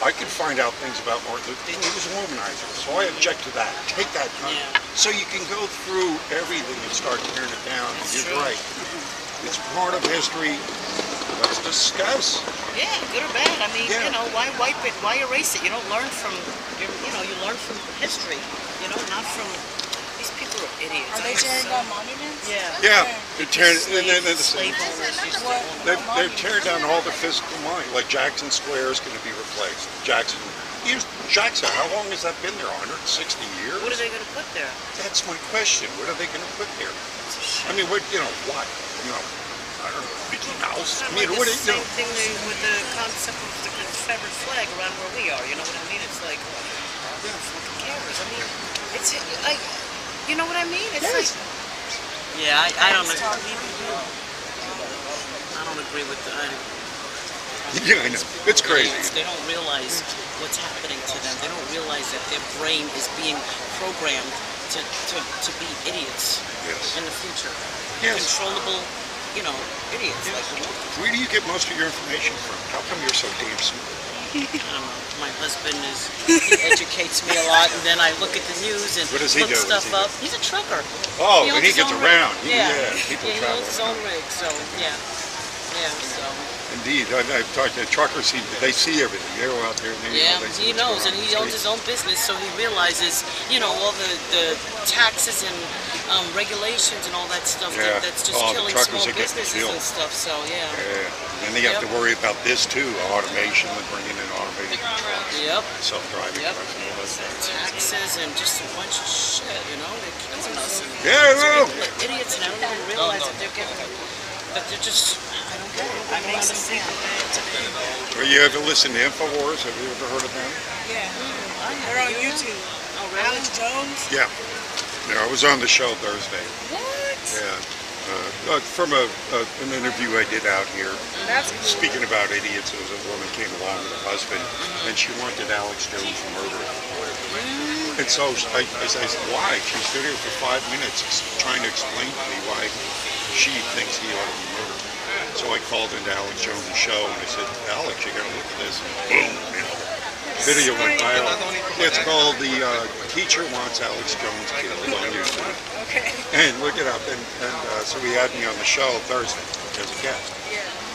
I could find out things about Martin Luther King. He was a womanizer, so I object to that. Take that time. Yeah. So you can go through everything and start tearing it down. That's You're true. right. It's part of history. Let's discuss. Yeah, good or bad. I mean, Yeah. you know, why wipe it? Why erase it? You don't learn from, you know, you learn from history. You know, not from these people are idiots. Are they tearing down monuments? Yeah. Yeah, they're tearing. Slave owners used to own them. They're tearing down all the physical money. Like Jackson Square is going to be replaced. Jackson, how long has that been there? 160 years? What are they going to put there? That's my question. What are they going to put there? I mean, what, what? I don't know, Mickey Mouse? I mean, like what the do you same thing with the concept of the Confederate flag around where we are. You know what I mean? It's like, who fucking cares? I mean, it's like, you know what I mean? It's like, yeah, I don't agree. I don't agree with that. Yeah, I know. It's crazy. They don't realize what's happening to them. They don't realize that their brain is being programmed to be idiots in the future. Yes. Controllable, idiots. Like, Where do you get most of your information from? How come you're so damn smart? I don't know. My husband he educates me a lot, and then I look at the news and What does he look do? stuff up. He's a trucker. Oh, He and owns he his gets own around. rig. Yeah, People he travel owns his own around. rig, so so. Indeed, I've talked to truckers. They see everything. They go out there and they, Yeah, they see he what's knows, going and on he the owns street. his own business, so he realizes, all the taxes and regulations and all that stuff Yeah. that's just Oh, the killing truckers small are getting businesses killed. and stuff. So Yeah, and they have to worry about this too, automation, and bringing in automated trucks, Yep. self-driving Yep. trucks, and all that stuff. Taxes and just a bunch of shit. They're killing us. And Yeah, I know. people are idiots, and I don't even realize that they're getting. That they're just. I don't get it. I don't understand. Well, you ever listen to InfoWars? Have you ever heard of them? Yeah. They're on YouTube. Oh, really? Alex Jones. Yeah. I was on the show Thursday. What? Yeah. From an interview I did out here. That's cool. Speaking about idiots, there was a woman came along with her husband, and she wanted Alex Jones murdered. And so I said, why? She stood here for 5 minutes trying to explain to me why she thinks he ought to be murdered. So I called into Alex Jones' show, and I said, Alex, you got to look at this. And boom, video went viral. It's called The Teacher Wants Alex Jones Killed on YouTube. Okay. And look it up. And so he had me on the show Thursday as a guest.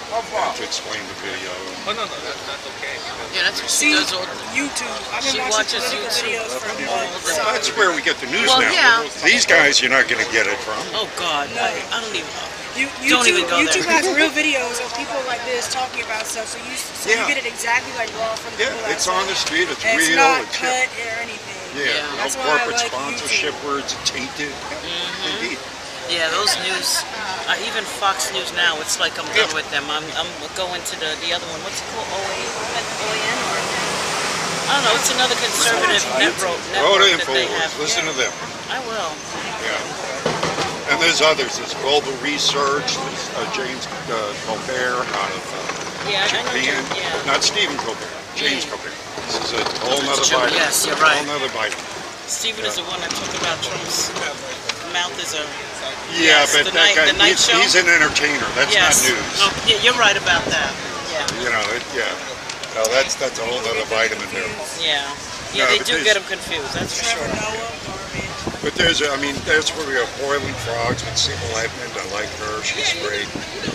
To explain the video. Oh, no, that's okay. Yeah, that's what See, she does. All YouTube. I've She been watching watches political YouTube. videos for months. That's where we get the news Well, now. yeah. These guys, you're not going to get it from. Oh God, No. I don't even know. YouTube, Don't even go there. YouTube has real videos of people like this talking about stuff, so you get it exactly like raw from the people Yeah, it's on the street. It's and real. it's not It's cut or anything. Yeah, no That's why I corporate like sponsorship words tainted. Indeed. Yeah, those news, even Fox News now, it's like I'm done with them. I'm going to the other one. What's it called? OAN? Or, I don't know. It's another conservative network Go to that they InfoWars. have. Listen to them. I will. Yeah. And there's others. There's Global Research. There's James Colbert out of Yeah, I know. Japan. Yeah. Not Stephen Colbert. James Colbert. This is a whole nother Joe, vitamin. yes, you're right. Whole nother vitamin. Stephen is the one that talked about Trump's mouth is a. Yeah, Yes, but the that night- guy, the night show? he's an entertainer. That's Yes. not news. Oh, yeah, you're right about that. Yeah. No, that's a whole other vitamin there. Yeah. No, Yeah, they but do get them confused. That's for Trevor sure. Noah, garbage. But that's where we have Boiling Frogs with Seymour Edmond. I like her. She's great.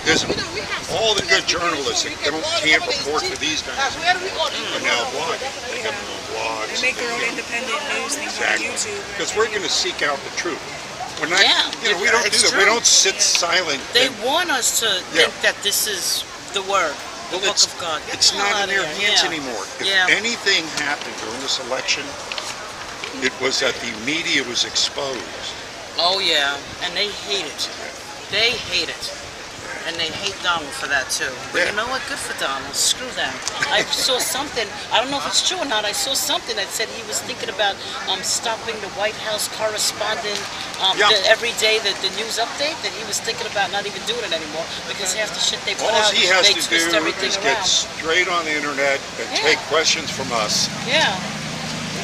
There's all the good journalists that can't report for these guys are now blogging. They have their own blogs. They make their own independent news things on Exactly. YouTube. Because we're going to seek out the truth. We're not, Yeah, we don't do it's that. true. We don't sit silent. They and- want us to think that this is the word, the book of God. Get It's the hell not out in their of here. hands Yeah. anymore. If Yeah. anything happened during this election, it was that the media was exposed. Oh yeah, and they hate it. They hate it. And they hate Donald for that too. But you know what? Good for Donald. Screw them. I saw something. I don't know if it's true or not. I saw something that said he was thinking about stopping the White House correspondent every day, the news update. That he was thinking about not even doing it anymore because half the shit they put All out, he has they to twist do everything is around. get straight on the internet and take questions from us. Yeah,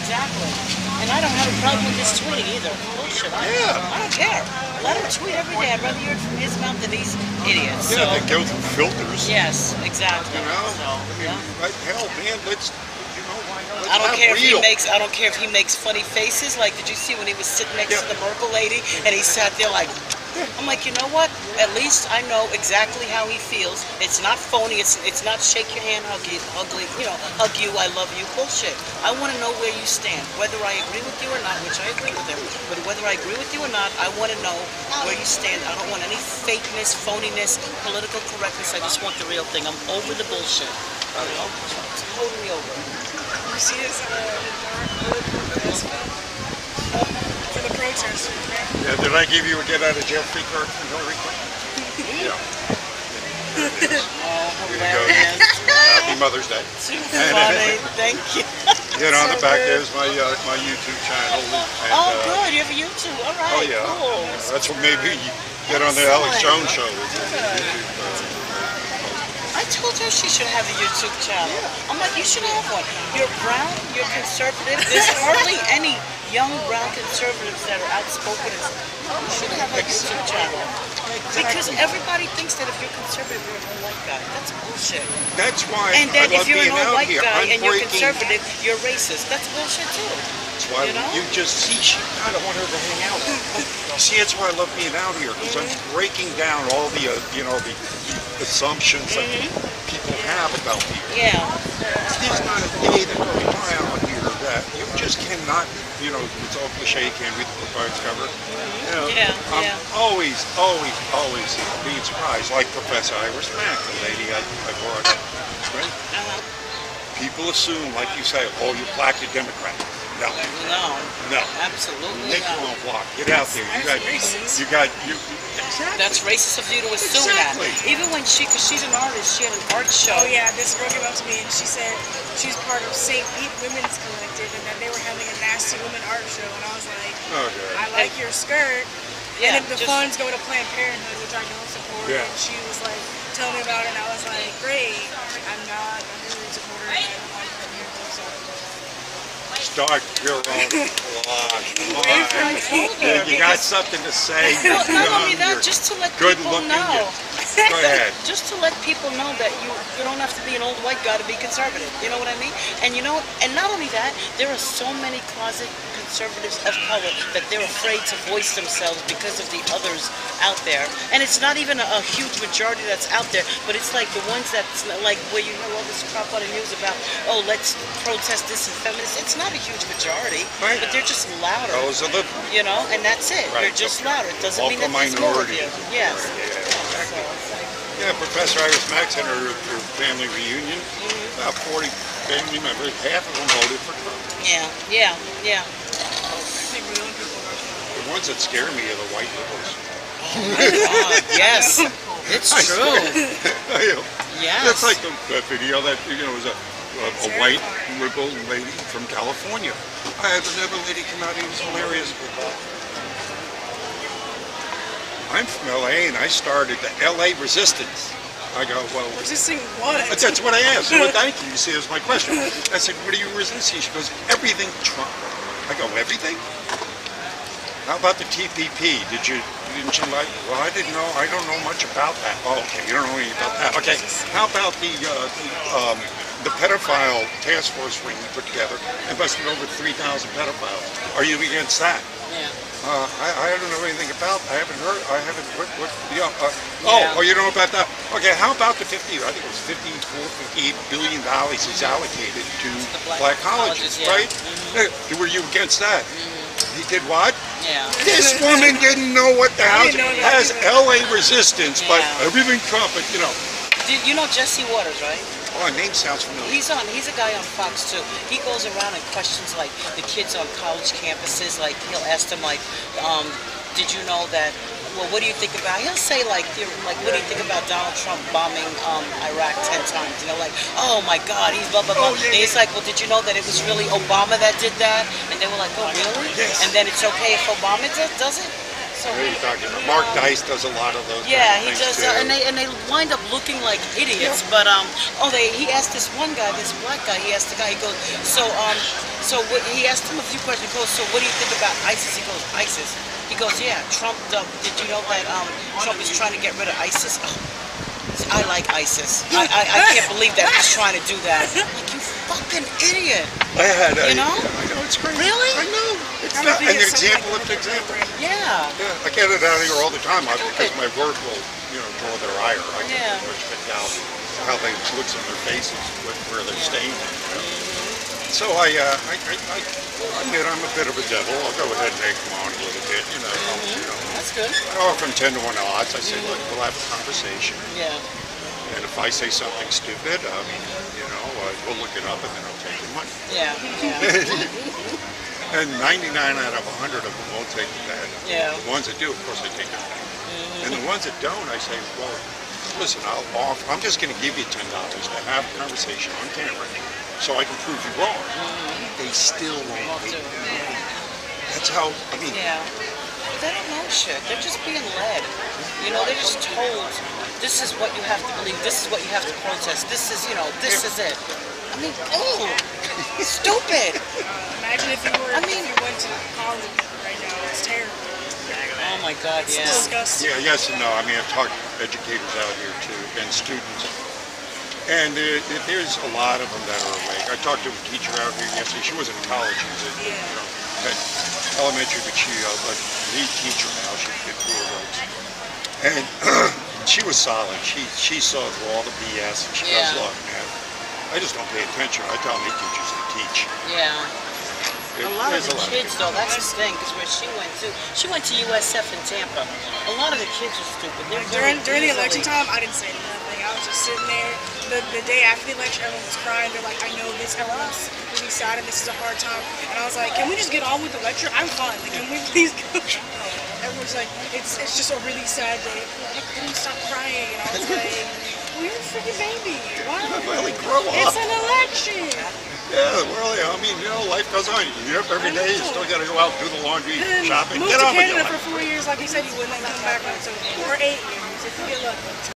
exactly. And I don't have a problem with his tweeting either. Bullshit. I don't care. Let him tweet every day. I'd rather hear it from his mouth than these idiots. Yeah, they go through filters. Yes, exactly. You know? So, yeah. Hell, man, care if he real. makes. I don't care if he makes funny faces. Like, did you see when he was sitting next to the Merkel lady and he sat there like? I'm like, you know what? At least I know exactly how he feels. It's not phony. It's not shake your hand, hug you, hug you, I love you. Bullshit. I want to know where you stand, whether I agree with you or not, which I agree with him. But whether I agree with you or not, I want to know where you stand. I don't want any fakeness, phoniness, political correctness. I just want the real thing. I'm over the bullshit. You know? Totally over. You see his protest for the protesters, right? Yeah, did I give you a get out of jail free card from Hillary Clinton? Yeah. There it is. Oh, Here you go. hilarious. Happy Mother's Day. Too funny. Thank you. You know, on the So back good. there's my my YouTube channel. And, Oh, good. You have a YouTube. All right. Oh yeah. Cool. That's what maybe you get on the Alex Jones show. I told her she should have a YouTube channel. I'm like, you should have one. You're brown, you're conservative. There's hardly any young brown conservatives that are outspoken. You should have a YouTube channel. Because everybody thinks that if you're conservative, you're an old white guy. That's bullshit. That's why And then I love if you're being an old out white here. guy I'm and you're breaking. conservative, you're racist. That's bullshit too. That's why You know? you just see she kind of want her to hang out. See, that's why I love being out here because I'm breaking down all the the assumptions that people have about people. Yeah. There's not a day that goes by out here that you just cannot, it's all cliche, can't read the book by its cover. I'm always being surprised, like Professor Iris Mack, the lady I brought up. Right? People assume, like you say, oh, you're black, you're Democrat. No. No. Absolutely Nick not. won't block. Get out there. Exactly. That's racist of you to assume Exactly. that. Even when because she's an artist, she had an art show. Oh yeah, this girl came up to me and she said she's part of St. Pete Women's Collective and that they were having a nasty women art show and I was like, I like your skirt. Yeah, and then the funds go to Planned Parenthood, which I don't support. Yeah. And she was like, tell me about it and I was like, great. I'm not a Hillary supporter. I don't like her here, so. Start your own blog. Come I on. told her. You got something to say. Well, not only You're that, just to let good people looking. know. Go ahead. Just to let people know that you don't have to be an old white guy to be conservative. You know what I mean? And and not only that, there are so many closet conservatives of color that they're afraid to voice themselves because of the others out there. And it's not even a huge majority that's out there, but it's like the ones that's like where you hear all this crap on the news about, oh, let's protest this and feminists. It's not a huge majority, Right. but they're just louder. Those are the And that's it. Right. They're just louder. It doesn't mean that vocal there's more of minority. you. Yes. exactly. So it's like, Yeah, Professor Iris Mack had her family reunion. About 40 family members, half of them voted for Trump. yeah. The ones that scare me are the white liberals. Yes, it's I true. swear. Yes. That's like that video that was a white liberal lady from California. I had another lady come out. He was hilarious. I'm from LA and I started the LA Resistance. I go, well, Resisting what? that's what I asked. Well, thank you. You see, that's my question. I said, what are you resisting? She goes, everything Trump. I go, everything? How about the TPP? Didn't you like? Well, I didn't know. I don't know much about that. Oh, okay. You don't know anything about that. Okay. How about the pedophile task force ring we put together and busted over 3,000 pedophiles? Are you against that? Yeah. I don't know anything about. I haven't heard. I haven't. Yeah. Oh, you know about that? Okay. How about the 50? I think it was 58 billion dollars is allocated to black colleges, yeah. right? Were you against that? He did what? Yeah. This woman didn't know what the hell has LA Resistance, but Yeah. everything Trump. But You know Jesse Waters, right? oh, her name sounds familiar. He's a guy on Fox too. He goes around and questions like the kids on college campuses. Like he'll ask them like, did you know that? Well, what do you think about? He'll say like, what do you think about Donald Trump bombing Iraq 10 times? Like, oh my God, he's blah blah blah. And he's like, well, did you know that it was really Obama that did that? And they were like, oh really? Yes. And then it's okay if Obama does it? So What are you talking about? Mark Dice does a lot of those. yeah, kind he of does, things, too. and they wind up looking like idiots. But he asked this one guy, this black guy. He asked the guy. He goes, he asked him a few questions. He goes, so what do you think about ISIS? He goes, ISIS. He goes, yeah, Trump. Did you know that Trump is trying to get rid of ISIS? Oh, I like ISIS. I can't believe that he's trying to do that. Like, you fucking idiot. I had a, You know? I know, it's crazy. Really? I know. It's I not don't think an it's example something after example. Yeah. Yeah, I get it out here all the time because Stupid. my work will, draw their ire. I can Yeah. pretty much pick out how they looks on their faces, where they're staying. So I admit I'm a bit of a devil. I'll go ahead and egg them on a little bit, That's good. I offer them 10 to 1 odds. I say, look, we'll have a conversation. Yeah. And if I say something stupid, we'll look it up and then I'll take your money. Yeah. And 99 out of 100 of them won't take the bad. Yeah. The ones that do, of course, I take their money. And the ones that don't, I say, well, listen, I'm just going to give you $10 to have a conversation on camera so I can prove you wrong. They still won't take it. That's how, Yeah. They don't know shit. They're just being led. They're just told, this is what you have to believe, this is what you have to protest, this is, this is it. Stupid. Imagine if you went to college right now. It's terrible. Oh my God, It's yeah. disgusting. Yeah, yes and no. I've talked to educators out here too, and students. And there's a lot of them that are awake. I talked to a teacher out here yesterday. She wasn't in college. She was at elementary, but she lead teacher now. She did 4 roads. And she was solid. She saw through all the BS, and she goes, look, man, I just don't pay attention. I tell my teachers to teach. Yeah. A lot of There's the kids, though, that's the thing, because where she went to USF in Tampa. A lot of the kids are stupid. During the election time, I didn't say nothing. I was just sitting there. The day after the election, everyone was crying. They're like, I know this for us. We'll be sad and this is a hard time. And I was like, can we just get on with the lecture? I'm fine. Like, can we please go? Everyone's like, it's just a really sad day. I couldn't stop crying. And I was like, well, you're a freaking baby. Why? Really grow up. It's an election. Yeah, well, life goes on. You up every day. You still got to go out and do the laundry, shopping. Moved Get to on with your Canada life. for 4 years, like you said, you wouldn't come back until 8 years if you get lucky.